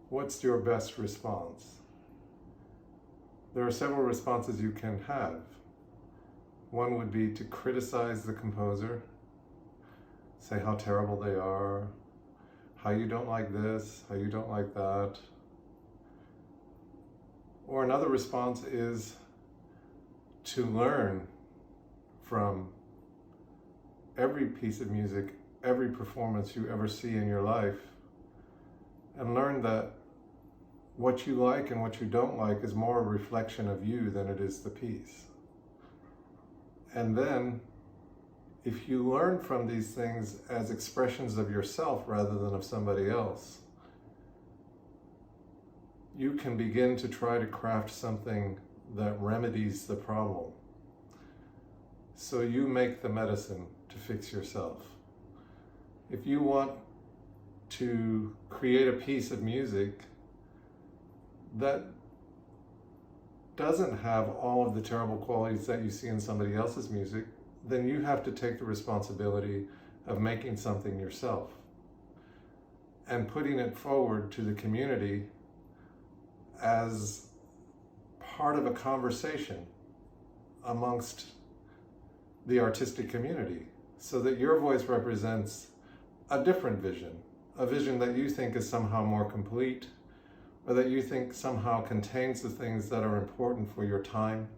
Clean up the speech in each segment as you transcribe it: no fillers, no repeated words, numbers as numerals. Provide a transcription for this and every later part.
what's your best response? There are several responses you can have. One would be to criticize the composer, say how terrible they are, how you don't like this, how you don't like that. Or another response is to learn from every piece of music, every performance you ever see in your life, and learn that what you like and what you don't like is more a reflection of you than it is the piece. And then, if you learn from these things as expressions of yourself rather than of somebody else, you can begin to try to craft something that remedies the problem. So you make the medicine to fix yourself. If you want to create a piece of music that doesn't have all of the terrible qualities that you see in somebody else's music, then you have to take the responsibility of making something yourself and putting it forward to the community as part of a conversation amongst the artistic community, so that your voice represents a different vision, a vision that you think is somehow more complete, or that you think somehow contains the things that are important for your time.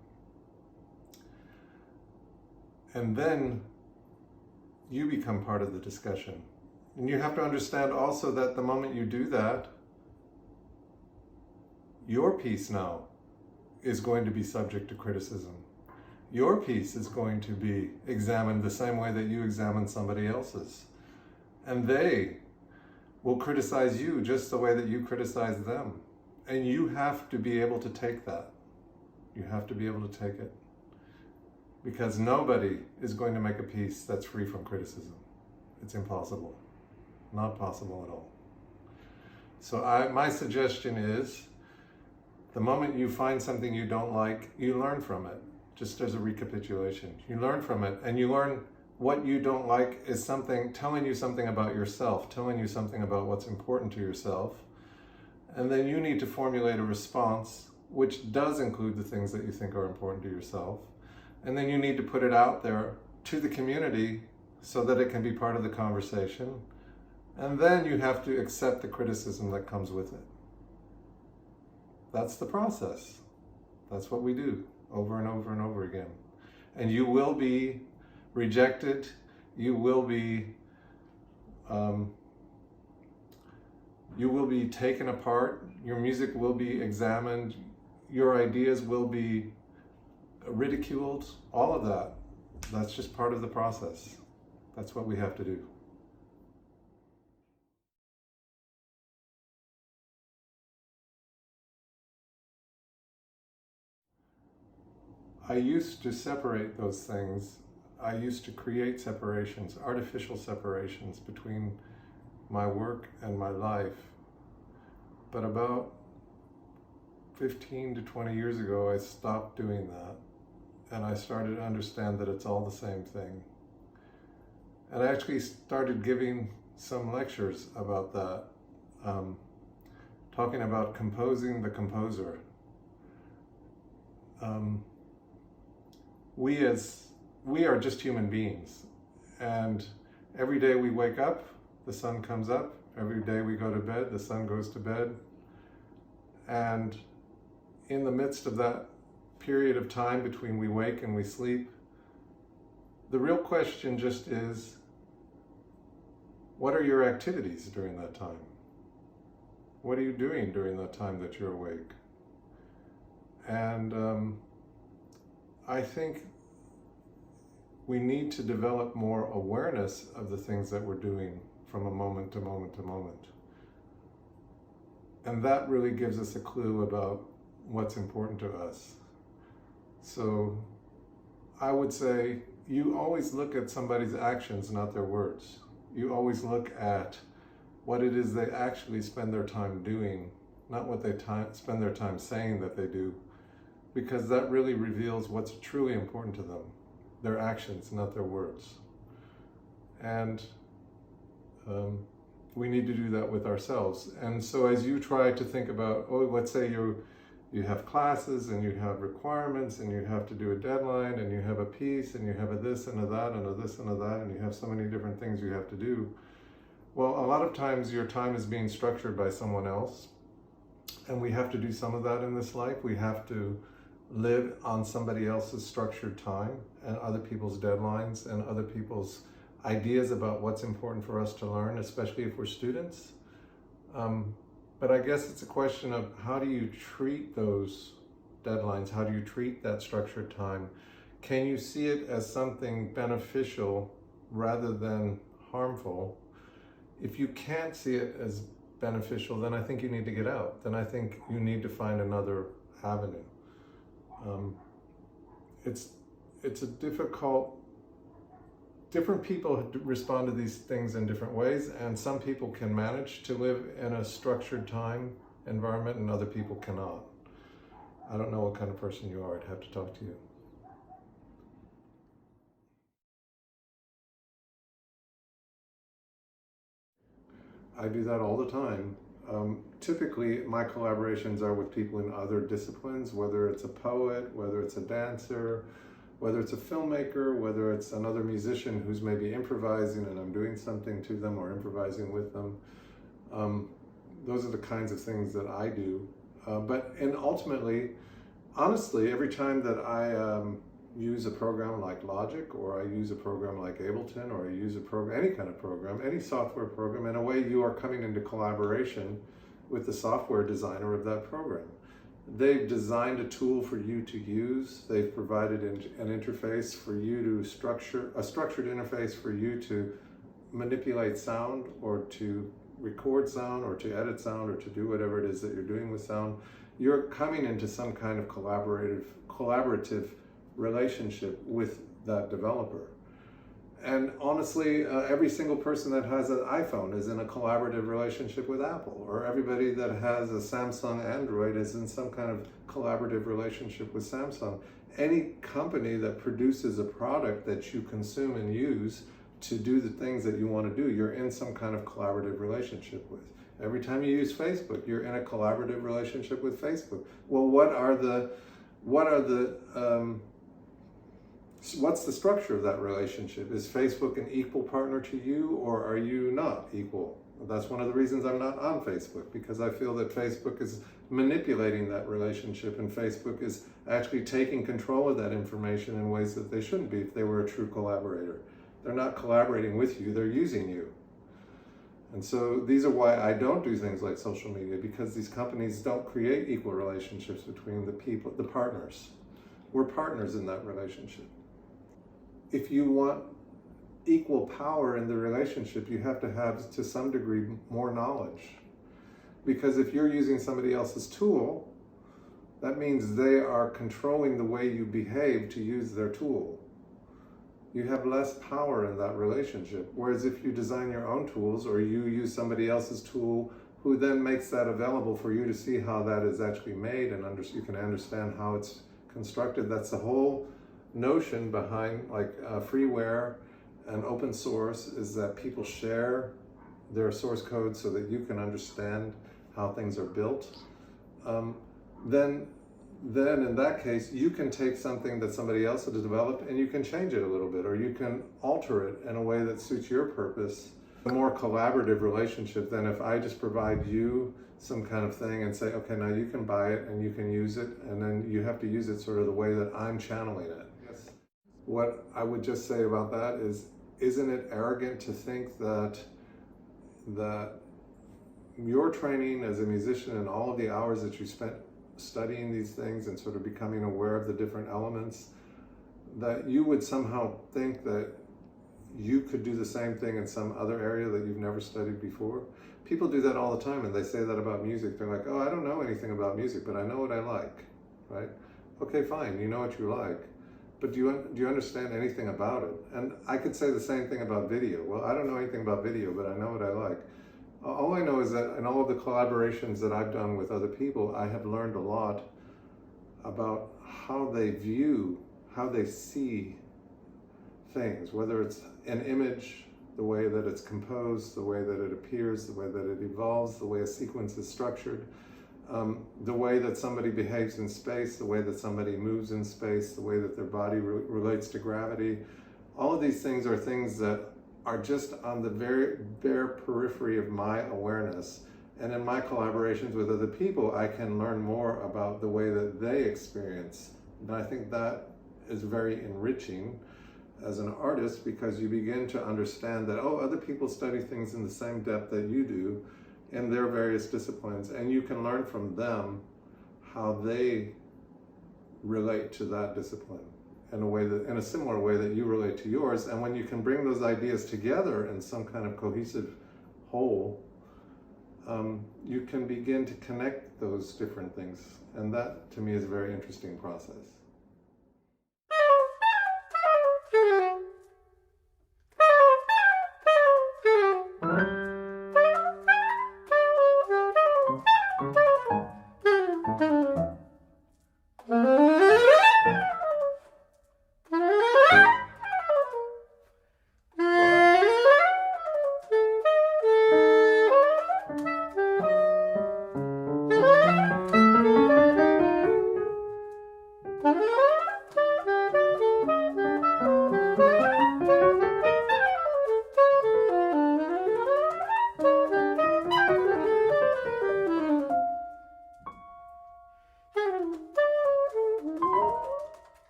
And then you become part of the discussion. And you have to understand also that the moment you do that, your piece now is going to be subject to criticism. Your piece is going to be examined the same way that you examine somebody else's. And they will criticize you just the way that you criticize them. And you have to be able to take that. You have to be able to take it. Because nobody is going to make a piece that's free from criticism. It's impossible. Not possible at all. So my suggestion is, the moment you find something you don't like, you learn from it. Just as a recapitulation. You learn from it, and you learn what you don't like is something telling you something about yourself, telling you something about what's important to yourself. And then you need to formulate a response which does include the things that you think are important to yourself. And then you need to put it out there to the community so that it can be part of the conversation. And then you have to accept the criticism that comes with it. That's the process. That's what we do over and over and over again. And you will be rejected. You will be taken apart. Your music will be examined. Your ideas will be ridiculed. All of that. That's just part of the process. That's what we have to do. I used to separate those things. I used to create separations, artificial separations between my work and my life. But about 15 to 20 years ago, I stopped doing that. And I started to understand that it's all the same thing. And I actually started giving some lectures about that, talking about composing the composer. We are just human beings, and every day we wake up, the sun comes up. Every day we go to bed, the sun goes to bed. And in the midst of that period of time between we wake and we sleep, the real question just is, what are your activities during that time? What are you doing during that time that you're awake? And I think we need to develop more awareness of the things that we're doing from a moment to moment to moment. And that really gives us a clue about what's important to us. So I would say you always look at somebody's actions, not their words. You always look at what it is they actually spend their time doing, not what they spend their time saying that they do, because that really reveals what's truly important to them. Their actions, not their words. And we need to do that with ourselves. And so as you try to think about, oh, let's say you have classes and you have requirements and you have to do a deadline and you have a piece and you have a this and a that and a this and a that and you have so many different things you have to do. Well, a lot of times your time is being structured by someone else, and we have to do some of that in this life. We have to live on somebody else's structured time and other people's deadlines and other people's ideas about what's important for us to learn, especially if we're students. But I guess it's a question of how do you treat those deadlines? How do you treat that structured time? Can you see it as something beneficial rather than harmful? If you can't see it as beneficial, then I think you need to get out. Then I think you need to find another avenue. It's a different people respond to these things in different ways, and some people can manage to live in a structured time environment and other people cannot. I don't know what kind of person you are. I'd have to talk to you. I do that all the time. Typically, my collaborations are with people in other disciplines, whether it's a poet, whether it's a dancer, whether it's a filmmaker, whether it's another musician who's maybe improvising and I'm doing something to them or improvising with them. Those are the kinds of things that I do. And ultimately, honestly, every time that I use a program like Logic, or I use a program like Ableton, or I use a program, any kind of program, any software program, in a way you are coming into collaboration with the software designer of that program. They've designed a tool for you to use. They've provided an interface for you to a structured interface for you to manipulate sound, or to record sound, or to edit sound, or to do whatever it is that you're doing with sound. You're coming into some kind of collaborative relationship with that developer. And honestly, every single person that has an iPhone is in a collaborative relationship with Apple, or everybody that has a Samsung Android is in some kind of collaborative relationship with Samsung. Any company that produces a product that you consume and use to do the things that you want to do, you're in some kind of collaborative relationship with. Every time you use Facebook, you're in a collaborative relationship with Facebook. Well, what's the structure of that relationship? Is Facebook an equal partner to you, or are you not equal? That's one of the reasons I'm not on Facebook, because I feel that Facebook is manipulating that relationship, and Facebook is actually taking control of that information in ways that they shouldn't be if they were a true collaborator. They're not collaborating with you, they're using you. And so these are why I don't do things like social media, because these companies don't create equal relationships between the people, the partners. We're partners in that relationship. If you want equal power in the relationship, you have to have, to some degree, more knowledge. Because if you're using somebody else's tool, that means they are controlling the way you behave to use their tool. You have less power in that relationship. Whereas if you design your own tools, or you use somebody else's tool who then makes that available for you to see how that is actually made, and you can understand how it's constructed. That's the whole notion behind freeware and open source, is that people share their source code so that you can understand how things are built. Then in that case, you can take something that somebody else has developed and you can change it a little bit, or you can alter it in a way that suits your purpose. A more collaborative relationship than if I just provide you some kind of thing and say, okay, now you can buy it and you can use it, and then you have to use it sort of the way that I'm channeling it. Yes. What I would just say about that is, isn't it arrogant to think that your training as a musician and all of the hours that you spent studying these things and sort of becoming aware of the different elements, that you would somehow think that you could do the same thing in some other area that you've never studied before? People do that all the time, and they say that about music. They're like, oh, I don't know anything about music, but I know what I like, right? Okay, fine, you know what you like, but do you understand anything about it? And I could say the same thing about video. Well, I don't know anything about video, but I know what I like. All I know is that in all of the collaborations that I've done with other people, I have learned a lot about how they view, how they see things, whether it's an image, the way that it's composed, the way that it appears, the way that it evolves, the way a sequence is structured, the way that somebody behaves in space, the way that somebody moves in space, the way that their body relates to gravity. All of these things are things that are just on the very bare periphery of my awareness. And in my collaborations with other people, I can learn more about the way that they experience. And I think that is very enriching as an artist, because you begin to understand that, oh, other people study things in the same depth that you do in their various disciplines, and you can learn from them how they relate to that discipline in a way that, in a similar way that you relate to yours. And when you can bring those ideas together in some kind of cohesive whole, you can begin to connect those different things. And that, to me, is a very interesting process.